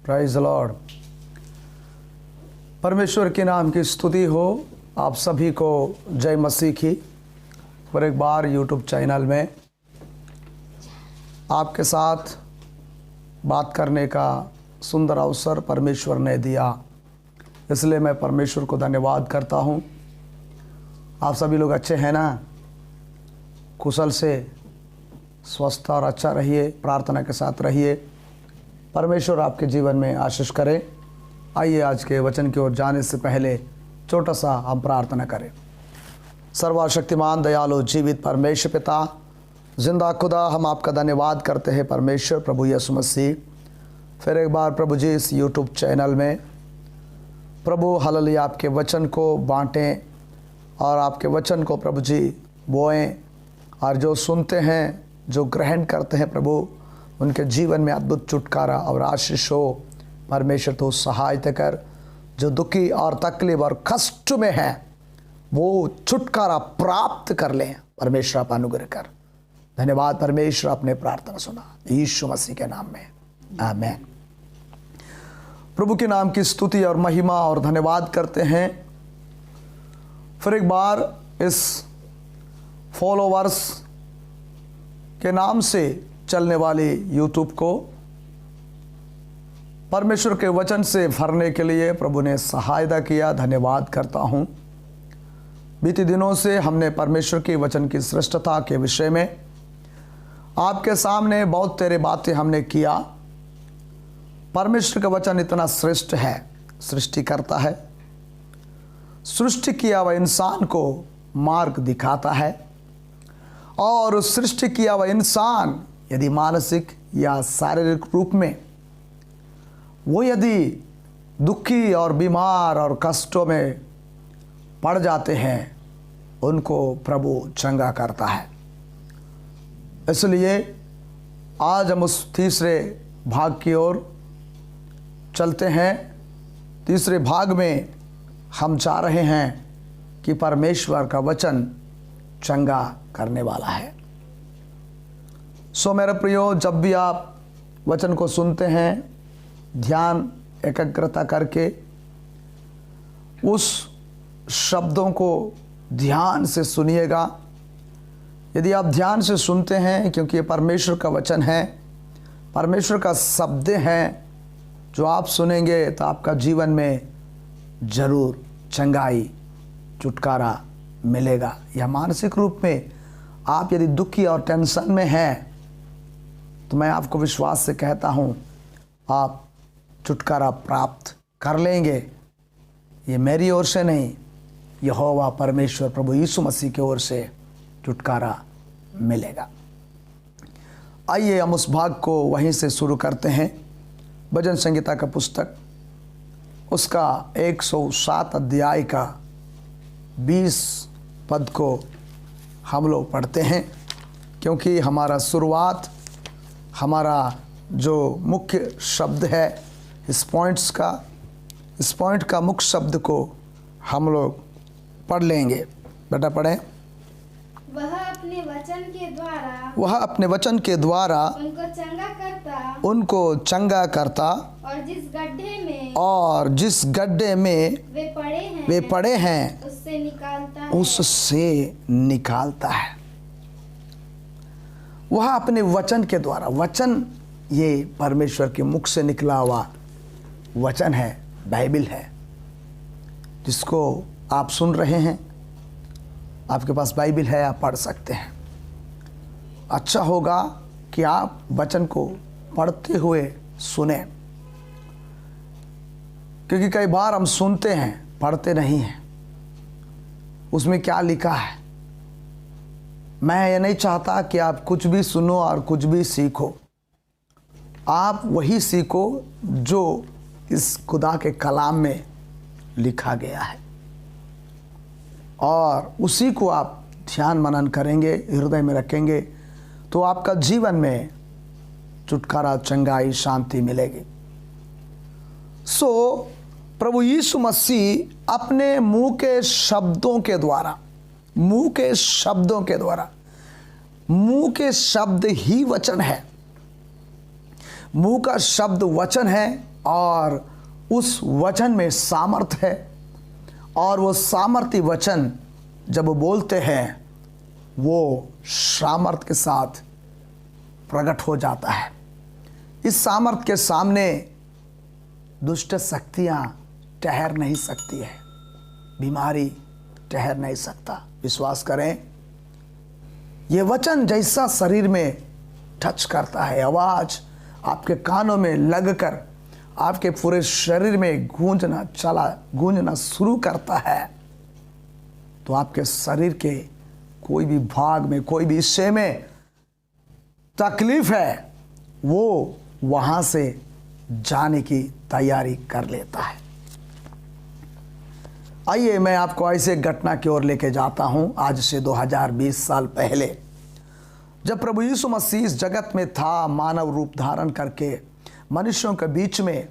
Prize Lord. परमेश्वर के नाम की स्तुति हो। आप सभी को जय मसीह की। और एक बार यूट्यूब चैनल में आपके साथ बात करने का सुंदर अवसर परमेश्वर ने दिया, इसलिए मैं परमेश्वर को धन्यवाद करता हूँ। आप सभी लोग अच्छे हैं ना? कुशल से स्वस्थ और अच्छा रहिए, प्रार्थना के साथ रहिए। परमेश्वर आपके जीवन में आशीष करे। आइए आज के वचन की ओर जाने से पहले छोटा सा हम प्रार्थना करें। सर्वशक्तिमान दयालु जीवित परमेश्वर पिता, जिंदा खुदा, हम आपका धन्यवाद करते हैं परमेश्वर प्रभु यीशु मसीह। फिर एक बार प्रभु जी इस यूट्यूब चैनल में प्रभु हालेलुया आपके वचन को बांटें और आपके वचन को प्रभु जी बोएं, और जो सुनते हैं, जो ग्रहण करते हैं प्रभु, उनके जीवन में अद्भुत छुटकारा और आशीष हो। परमेश्वर तो सहायता कर। जो दुखी और तकलीफ और कष्ट में है वो छुटकारा प्राप्त कर लें। परमेश्वर आप अनुग्रह कर। धन्यवाद परमेश्वर, अपने प्रार्थना सुना यीशु मसीह के नाम में, आमीन। प्रभु के नाम की स्तुति और महिमा और धन्यवाद करते हैं। फिर एक बार इस फॉलोवर्स के नाम से चलने वाली यूट्यूब को परमेश्वर के वचन से भरने के लिए प्रभु ने सहायता किया। धन्यवाद करता हूं। बीते दिनों से हमने परमेश्वर के वचन की श्रेष्ठता के विषय में आपके सामने बहुत तेरे बातें हमने किया। परमेश्वर का वचन इतना श्रेष्ठ है, सृष्टि करता है, सृष्टि किया हुआ इंसान को मार्ग दिखाता है, और सृष्टि किया हुआ इंसान यदि मानसिक या शारीरिक रूप में वो यदि दुखी और बीमार और कष्टों में पड़ जाते हैं, उनको प्रभु चंगा करता है। इसलिए आज हम उस तीसरे भाग की ओर चलते हैं। तीसरे भाग में हम जा रहे हैं कि परमेश्वर का वचन चंगा करने वाला है। सो मेरे प्रियो, जब भी आप वचन को सुनते हैं, ध्यान एकाग्रता करके उस शब्दों को ध्यान से सुनिएगा। यदि आप ध्यान से सुनते हैं, क्योंकि ये परमेश्वर का वचन है, परमेश्वर का शब्द हैं, जो आप सुनेंगे तो आपका जीवन में जरूर चंगाई, छुटकारा मिलेगा। या मानसिक रूप में आप यदि दुखी और टेंशन में हैं, तो मैं आपको विश्वास से कहता हूं, आप छुटकारा प्राप्त कर लेंगे। ये मेरी ओर से नहीं, यहोवा परमेश्वर प्रभु यीशु मसीह की ओर से छुटकारा मिलेगा। आइए हम उस भाग को वहीं से शुरू करते हैं। भजन संहिता का पुस्तक, उसका 107 अध्याय का 20 पद को हम लोग पढ़ते हैं, क्योंकि हमारा शुरुआत, हमारा जो मुख्य शब्द है इस पॉइंट का मुख्य शब्द को हम लोग पढ़ लेंगे। बेटा पढ़ें। वह अपने वचन के द्वारा उनको चंगा करता और जिस गड्ढे में वे पड़े हैं उससे निकालता है। वह अपने वचन के द्वारा, वचन ये परमेश्वर के मुख से निकला हुआ वचन है, बाइबल है, जिसको आप सुन रहे हैं। आपके पास बाइबल है, आप पढ़ सकते हैं। अच्छा होगा कि आप वचन को पढ़ते हुए सुने, क्योंकि कई बार हम सुनते हैं, पढ़ते नहीं हैं। उसमें क्या लिखा है? मैं ये नहीं चाहता कि आप कुछ भी सुनो और कुछ भी सीखो। आप वही सीखो जो इस खुदा के कलाम में लिखा गया है, और उसी को आप ध्यान मनन करेंगे, हृदय में रखेंगे, तो आपका जीवन में छुटकारा, चंगाई, शांति मिलेगी। सो प्रभु यीशु मसीह अपने मुंह के शब्दों के द्वारा, मुंह के शब्द ही वचन है। मुंह का शब्द वचन है, और उस वचन में सामर्थ है, और वो सामर्थी वचन जब वो बोलते हैं वो सामर्थ के साथ प्रकट हो जाता है। इस सामर्थ के सामने दुष्ट शक्तियाँ ठहर नहीं सकती है, बीमारी ठहर नहीं सकता। विश्वास करें, ये वचन जैसा शरीर में टच करता है, आवाज़ आपके कानों में लगकर आपके पूरे शरीर में गूंजना शुरू करता है, तो आपके शरीर के कोई भी भाग में, कोई भी हिस्से में तकलीफ है, वो वहाँ से जाने की तैयारी कर लेता है। आइए मैं आपको ऐसे घटना की ओर लेके जाता हूँ। आज से 2020 साल पहले जब प्रभु यीशु मसीह इस जगत में था, मानव रूप धारण करके मनुष्यों के बीच में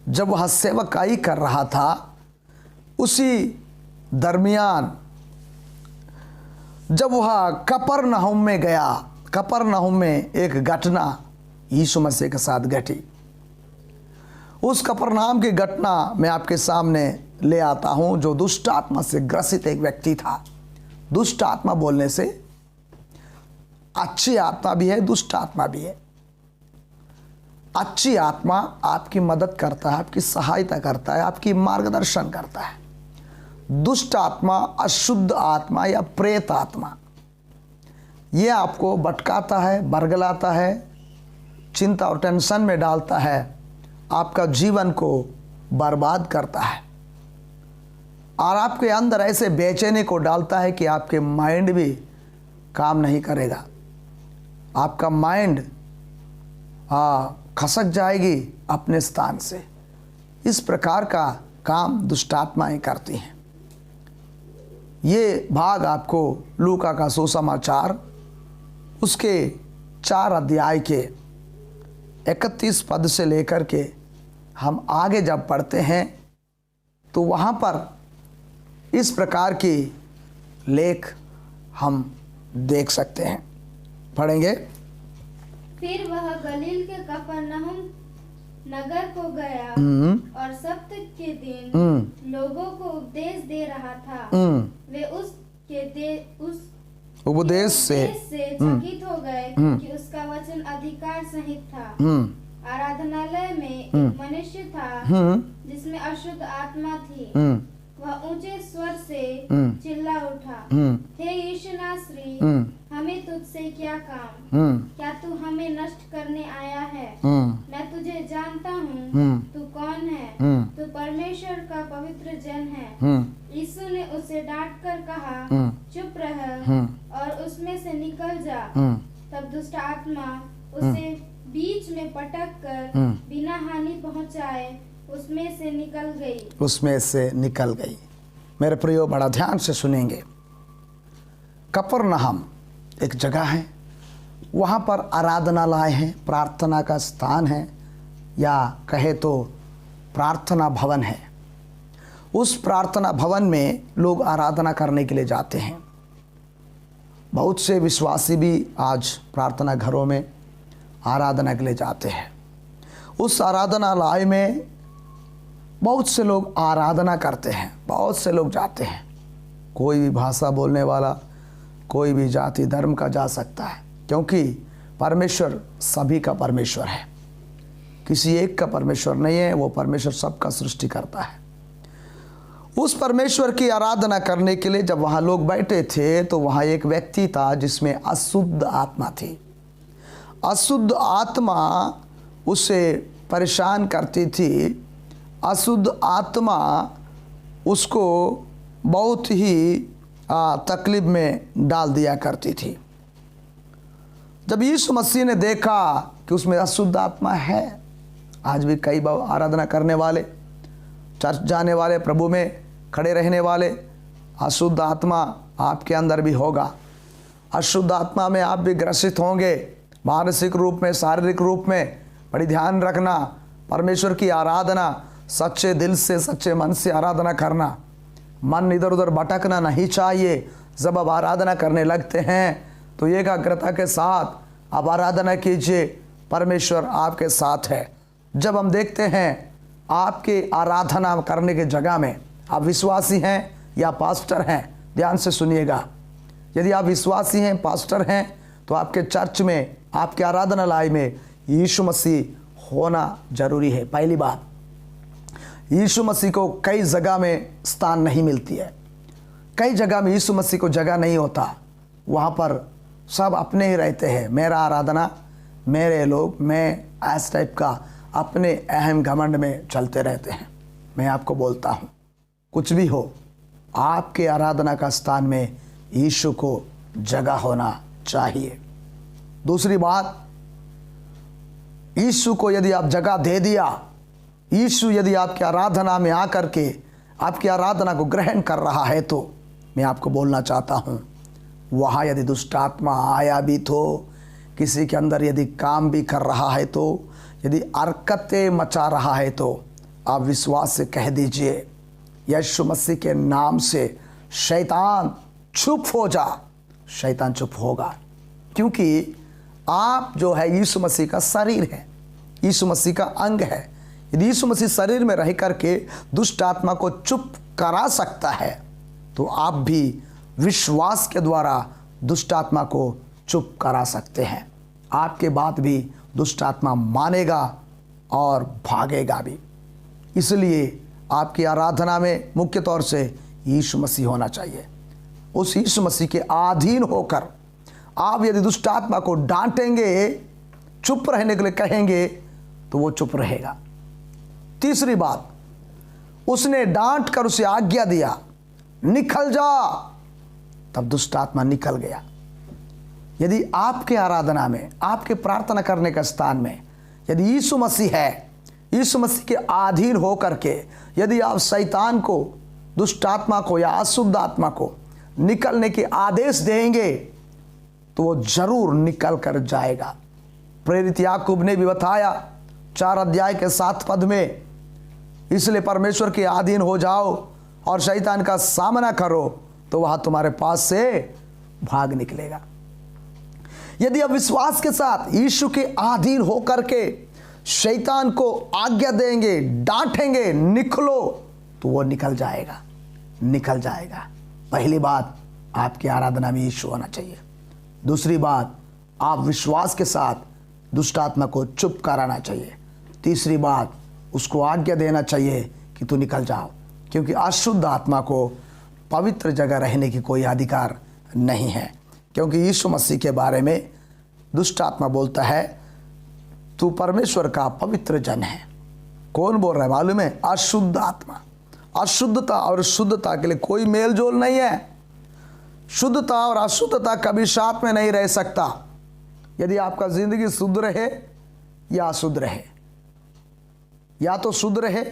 जब वह सेवकाई कर रहा था, उसी दरमियान जब वह कफरनहूम में गया, कफरनहूम में एक घटना यीशु मसीह के साथ घटी। उस कफरनहूम की घटना मैं आपके सामने ले आता हूं। जो दुष्ट आत्मा से ग्रसित एक व्यक्ति था। दुष्ट आत्मा बोलने से अच्छी आत्मा भी है, दुष्ट आत्मा भी है। अच्छी आत्मा आपकी मदद करता है, आपकी सहायता करता है, आपकी मार्गदर्शन करता है। दुष्ट आत्मा, अशुद्ध आत्मा या प्रेत आत्मा, ये आपको भटकाता है, बरगलाता है, चिंता और टेंशन में डालता है, आपका जीवन को बर्बाद करता है और आपके अंदर ऐसे बेचैनी को डालता है कि आपके माइंड भी काम नहीं करेगा। आपका माइंड खसक जाएगी अपने स्थान से। इस प्रकार का काम दुष्टात्माएं करती हैं। ये भाग आपको लूका का सुसमाचार उसके 4 अध्याय के 31 पद से लेकर के हम आगे जब पढ़ते हैं तो वहाँ पर इस प्रकार की लेख हम देख सकते हैं। पढ़ेंगे। फिर वह गलील के कफरनहूम नगर को गया और सब्त के दिन लोगों को उपदेश दे रहा था। वे उस उपदेश से चकित हो गए कि उसका वचन अधिकार सहित था। आराधनालय में एक मनुष्य था जिसमें अशुद्ध आत्मा थी। वह ऊंचे स्वर से चिल्ला उठा, हे यीशु नासरी, हमें तुझसे क्या काम? क्या तू हमें नष्ट करने आया है? मैं तुझे जानता हूँ, तू कौन है? तू परमेश्वर का पवित्र जन है। यीशु ने उसे डांट कर कहा, चुप रह और उसमें से निकल जा। तब दुष्ट आत्मा उसे बीच में पटक कर बिना हानि पहुँचाए उसमें से निकल गई। मेरे प्रियो, बड़ा ध्यान से सुनेंगे। कफरनहूम एक जगह है, वहाँ पर आराधनालय है, प्रार्थना का स्थान है, या कहे तो प्रार्थना भवन है। उस प्रार्थना भवन में लोग आराधना करने के लिए जाते हैं। बहुत से विश्वासी भी आज प्रार्थना घरों में आराधना के लिए जाते हैं। उस आराधनालय में बहुत से लोग आराधना करते हैं, बहुत से लोग जाते हैं। कोई भी भाषा बोलने वाला, कोई भी जाति धर्म का जा सकता है, क्योंकि परमेश्वर सभी का परमेश्वर है, किसी एक का परमेश्वर नहीं है। वो परमेश्वर सबका सृष्टि करता है। उस परमेश्वर की आराधना करने के लिए जब वहाँ लोग बैठे थे तो वहाँ एक व्यक्ति था जिसमें अशुद्ध आत्मा थी। अशुद्ध आत्मा उसे परेशान करती थी। अशुद्ध आत्मा उसको बहुत ही तकलीफ में डाल दिया करती थी। जब यीशु मसीह ने देखा कि उसमें अशुद्ध आत्मा है, आज भी कई बार आराधना करने वाले, चर्च जाने वाले, प्रभु में खड़े रहने वाले, अशुद्ध आत्मा आपके अंदर भी होगा। अशुद्ध आत्मा में आप भी ग्रसित होंगे, मानसिक रूप में, शारीरिक रूप में। बड़ी ध्यान रखना, परमेश्वर की आराधना सच्चे दिल से, सच्चे मन से आराधना करना। मन इधर उधर भटकना नहीं चाहिए। जब आप आराधना करने लगते हैं तो एकाग्रता के साथ आप आराधना कीजिए। परमेश्वर आपके साथ है। जब हम देखते हैं आपके आराधना करने के जगह में, आप विश्वासी हैं या पास्टर हैं, ध्यान से सुनिएगा। यदि आप विश्वासी हैं, पास्टर हैं, तो आपके चर्च में, आपके आराधनालय में यीशु मसीह होना जरूरी है। पहली बात, यीशु मसीह को कई जगह में स्थान नहीं मिलती है। कई जगह में यीशु मसीह को जगह नहीं होता, वहाँ पर सब अपने ही रहते हैं। मेरा आराधना, मेरे लोग, मैं इस टाइप का अपने अहम घमंड में चलते रहते हैं। मैं आपको बोलता हूँ, कुछ भी हो, आपके आराधना का स्थान में यीशु को जगह होना चाहिए। दूसरी बात, यीशु को यदि आप जगह दे दिया, यीशु यदि आपकी आराधना में आकर के आपकी आराधना को ग्रहण कर रहा है, तो मैं आपको बोलना चाहता हूँ, वहाँ यदि दुष्ट आत्मा आया भी तो, किसी के अंदर यदि काम भी कर रहा है तो, यदि हरकतें मचा रहा है तो, आप विश्वास से कह दीजिए, यीशु मसीह के नाम से शैतान चुप हो जा। शैतान चुप होगा, क्योंकि आप जो है यीशु मसीह का शरीर है, यीशु मसीह का अंग है। यदि यीशु मसीह शरीर में रह करके दुष्ट आत्मा को चुप करा सकता है, तो आप भी विश्वास के द्वारा दुष्ट आत्मा को चुप करा सकते हैं। आपके बात भी दुष्ट आत्मा मानेगा और भागेगा भी। इसलिए आपकी आराधना में मुख्य तौर से यीशु मसीह होना चाहिए। उस यीशु मसीह के अधीन होकर आप यदि दुष्ट आत्मा को डांटेंगे, चुप रहने के लिए कहेंगे, तो वो चुप रहेगा। तीसरी बात, उसने डांट कर उसे आज्ञा दिया, निकल जा, तब दुष्ट आत्मा निकल गया। यदि आपके आराधना में, आपके प्रार्थना करने का स्थान में यदि यीशु मसीह है, यीशु मसीह के अधीन होकर के यदि आप शैतान को, दुष्ट आत्मा को या अशुद्ध आत्मा को निकलने के आदेश देंगे, तो वो जरूर निकल कर जाएगा। प्रेरित याकूब ने भी बताया 4 अध्याय के 7 पद में, इसलिए परमेश्वर के अधीन हो जाओ और शैतान का सामना करो, तो वह तुम्हारे पास से भाग निकलेगा। यदि आप विश्वास के साथ यीशु के अधीन होकर के शैतान को आज्ञा देंगे, डांटेंगे, निकलो, तो वो निकल जाएगा, निकल जाएगा। पहली बात, आपकी आराधना में यीशु होना चाहिए। दूसरी बात, आप विश्वास के साथ दुष्ट आत्मा को चुप कराना चाहिए। तीसरी बात, उसको आज्ञा देना चाहिए कि तू निकल जाओ, क्योंकि अशुद्ध आत्मा को पवित्र जगह रहने की कोई अधिकार नहीं है। क्योंकि यीशु मसीह के बारे में दुष्ट आत्मा बोलता है, तू परमेश्वर का पवित्र जन है। कौन बोल रहा है मालूम है? अशुद्ध आत्मा। अशुद्धता और शुद्धता के लिए कोई मेल जोल नहीं है। शुद्धता और अशुद्धता कभी साथ में नहीं रह सकता। यदि आपका जिंदगी शुद्ध रहे या अशुद्ध रहे, या तो शुद्ध रहे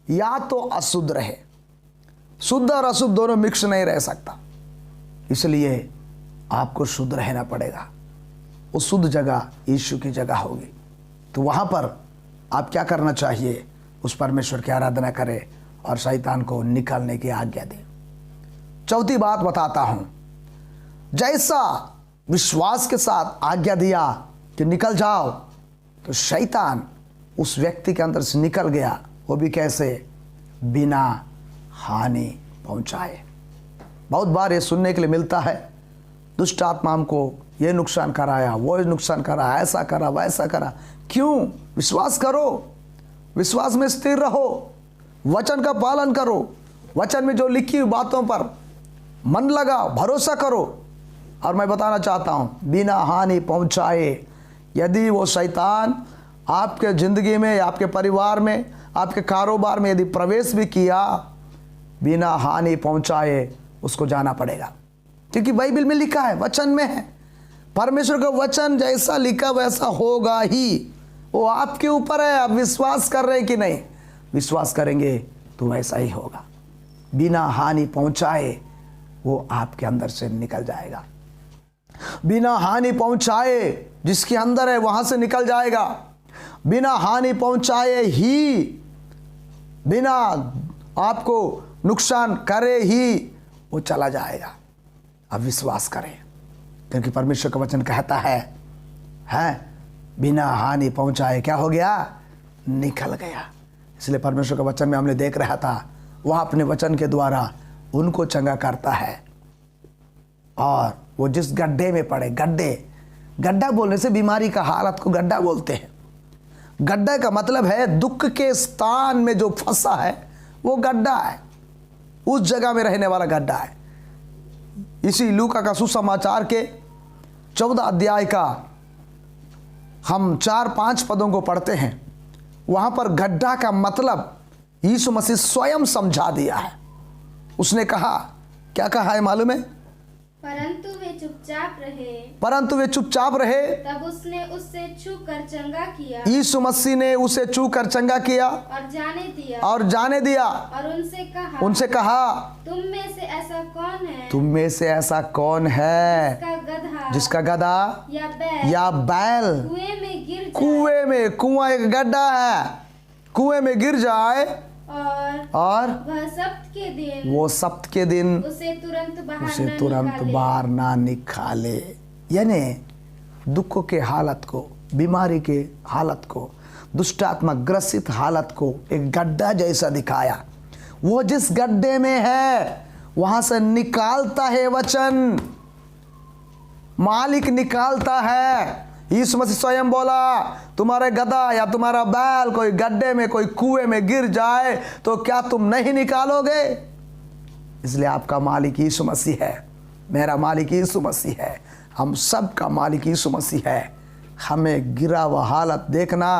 या तो अशुद्ध रहे, शुद्ध और अशुद्ध दोनों मिक्स नहीं रह सकता। इसलिए आपको शुद्ध रहना पड़ेगा। उस शुद्ध जगह यीशु की जगह होगी, तो वहाँ पर आप क्या करना चाहिए? उस परमेश्वर की आराधना करें और शैतान को निकालने की आज्ञा दें। चौथी बात बताता हूँ, जैसा विश्वास के साथ आज्ञा दिया कि निकल जाओ, तो शैतान उस व्यक्ति के अंदर से निकल गया। वो भी कैसे? बिना हानि पहुँचाए। बहुत बार ये सुनने के लिए मिलता है, दुष्ट आत्मा हमको ये नुकसान कराया, वो नुकसान करा, ऐसा करा, वैसा करा। क्यों? विश्वास करो, विश्वास में स्थिर रहो, वचन का पालन करो, वचन में जो लिखी हुई बातों पर मन लगाओ, भरोसा करो। और मैं बताना चाहता हूँ, बिना हानि पहुँचाए यदि वो शैतान आपके ज़िंदगी में, आपके परिवार में, आपके कारोबार में यदि प्रवेश भी किया, बिना हानि पहुँचाए उसको जाना पड़ेगा। क्योंकि बाइबल में लिखा है, वचन में है, परमेश्वर का वचन जैसा लिखा वैसा होगा ही। वो आपके ऊपर है, आप विश्वास कर रहे हैं कि नहीं। विश्वास करेंगे तो वैसा ही होगा। बिना हानि पहुंचाए वो आपके अंदर से निकल जाएगा। बिना हानि पहुंचाए जिसके अंदर है वहां से निकल जाएगा। बिना हानि पहुंचाए ही, बिना आपको नुकसान करे ही वो चला जाएगा। अब विश्वास करें, क्योंकि परमेश्वर का वचन कहता है बिना हानि पहुंचाए क्या हो गया? निकल गया। इसलिए परमेश्वर के वचन में हमने देख रहा था, वह अपने वचन के द्वारा उनको चंगा करता है। और वो जिस गड्ढे में पड़े, गड्ढा बोलने से बीमारी का हालत को गड्ढा बोलते हैं। गड्ढा का मतलब है दुख के स्थान में जो फंसा है वो गड्ढा है, उस जगह में रहने वाला गड्ढा है। इसी लूका का सुसमाचार के 14 अध्याय का हम 4-5 पदों को पढ़ते हैं। वहां पर गड्ढा का मतलब यीशु मसीह स्वयं समझा दिया है। उसने कहा, क्या कहा है मालूम है? परंतु वे चुपचाप रहे। तब उसने उससे छू कर चंगा किया। यीशु मसीह ने उसे छू कर चंगा किया और जाने दिया और उनसे कहा तुम में से ऐसा कौन है जिसका गधा या बैल कुआं एक गड्ढा है, कुएं में गिर जाए और वो सब्त के दिन उसे तुरंत बाहर ना निकाले। यानी दुख के हालत को, बीमारी के हालत को, दुष्टात्मा ग्रसित हालत को एक गड्ढा जैसा दिखाया। वो जिस गड्ढे में है वहां से निकालता है वचन, मालिक निकालता है। यीशु मसीह स्वयं बोला, तुम्हारे गधा या तुम्हारा बैल कोई गड्ढे में, कोई कुएं में गिर जाए तो क्या तुम नहीं निकालोगे? इसलिए आपका मालिक यीशु मसीह है, मेरा मालिक यीशु मसीह है, हम सब का मालिक यीशु मसीह है। हमें गिरा हुआ हालत देखना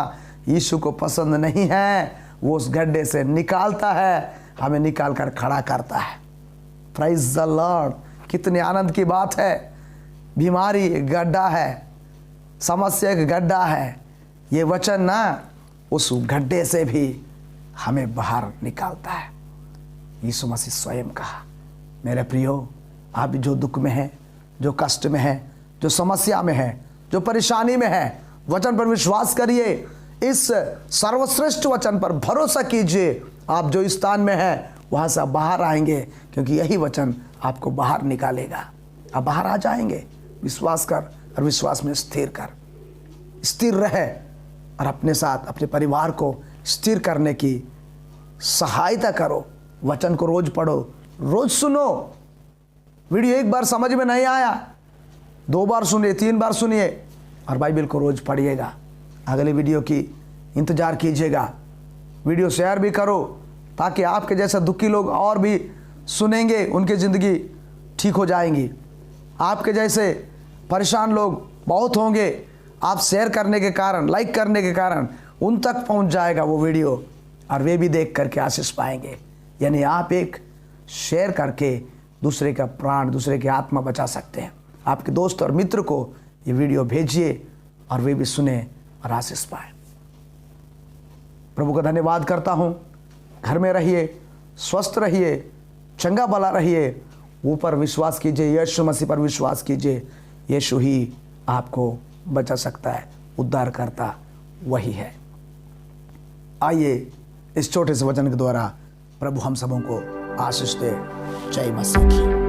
यीशु को पसंद नहीं है। वो उस गड्ढे से निकालता है, हमें निकाल कर खड़ा करता है। Praise the lord. कितने आनंद की बात है। बीमारी एक गड्ढा है, समस्या एक गड्ढा है। ये वचन ना उस गड्ढे से भी हमें बाहर निकालता है। यीशु मसीह स्वयं कहा, मेरे प्रियो, आप जो दुख में हैं, जो कष्ट में हैं, जो समस्या में हैं, जो परेशानी में हैं, वचन पर विश्वास करिए। इस सर्वश्रेष्ठ वचन पर भरोसा कीजिए। आप जो स्थान में हैं वहाँ से आप बाहर आएंगे, क्योंकि यही वचन आपको बाहर निकालेगा। आप बाहर आ जाएंगे। विश्वास कर और विश्वास में स्थिर रहे और अपने साथ अपने परिवार को स्थिर करने की सहायता करो। वचन को रोज पढ़ो, रोज सुनो। वीडियो एक बार समझ में नहीं आया, 2 बार सुनिए, 3 बार सुनिए और बाइबल को रोज पढ़िएगा। अगले वीडियो की इंतजार कीजिएगा। वीडियो शेयर भी करो ताकि आपके जैसे दुखी लोग और भी सुनेंगे, उनकी ज़िंदगी ठीक हो जाएंगी। आपके जैसे परेशान लोग बहुत होंगे। आप शेयर करने के कारण, लाइक करने के कारण उन तक पहुंच जाएगा वो वीडियो और वे भी देख करके आशीष पाएंगे। यानी आप एक शेयर करके दूसरे का प्राण, दूसरे की आत्मा बचा सकते हैं। आपके दोस्त और मित्र को ये वीडियो भेजिए और वे भी सुने और आशीष पाए। प्रभु का धन्यवाद करता हूँ। घर में रहिए, स्वस्थ रहिए, चंगा भला रहिए। ऊपर विश्वास कीजिए, यीशु मसीह पर विश्वास कीजिए। यीशु ही आपको बचा सकता है, उद्धार करता वही है। आइए इस छोटे से वचन के द्वारा प्रभु हम सबों को आशीष दे। जय मसीह की।